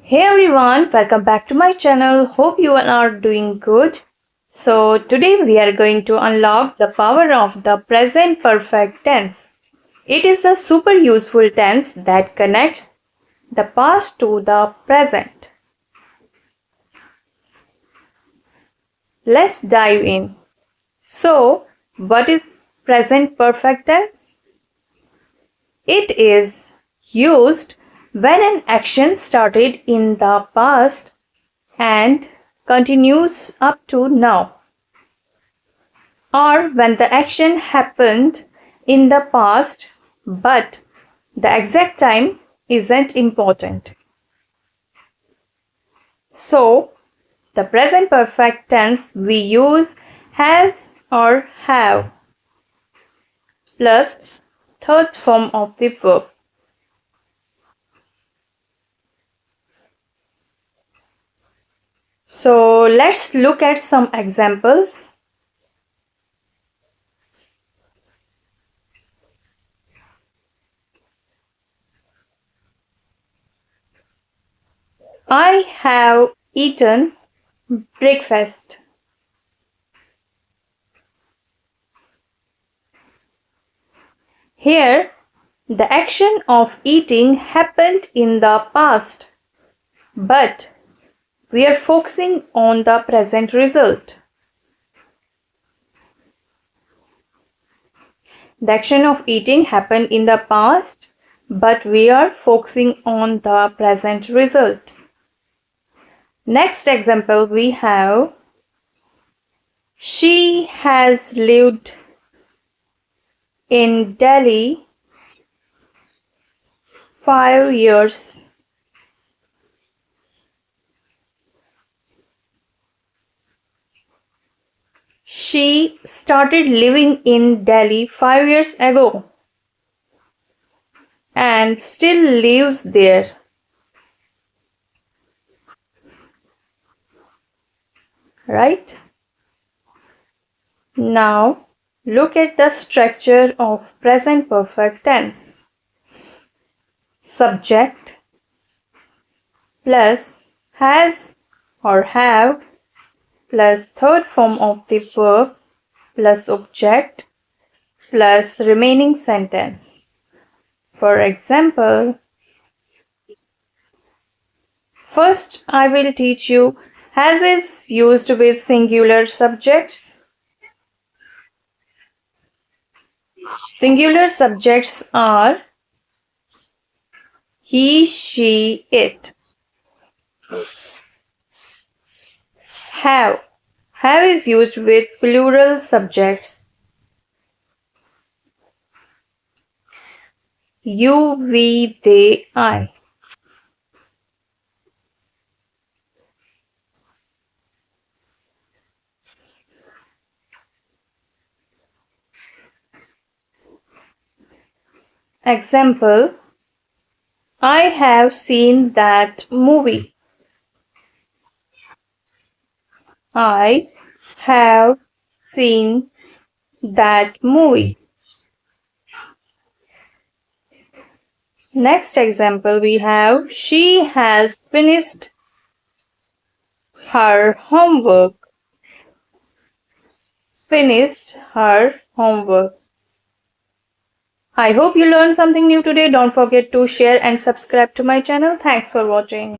Hey everyone, welcome back to my channel. Hope you all are doing good. So today we are going to unlock the power of the present perfect tense. It is a super useful tense that connects the past to the present. Let's dive in. So, what is present perfect tense? It is used when an action started in the past and continues up to now, or when the action happened in the past but the exact time isn't important. So, the present perfect tense we use has or have plus third form of the verb. So, let's look at some examples. I have eaten breakfast. Here, the action of eating happened in the past, but we are focusing on the present result. The action of eating happened in the past, but we are focusing on the present result. Next example we have, she has lived in Delhi 5 years. She started living in Delhi 5 years ago and still lives there. Right? Now, look at the structure of present perfect tense. Subject plus has or have plus third form of the verb plus object plus remaining sentence. For example, first I will teach you has is used with singular subjects. Singular subjects are he, she, it. Have. Have is used with plural subjects. You, we, they, I. Example, I have seen that movie. I have seen that movie. Next example we have she has finished her homework. Finished her homework. I hope you learned something new today. Don't forget to share and subscribe to my channel. Thanks for watching.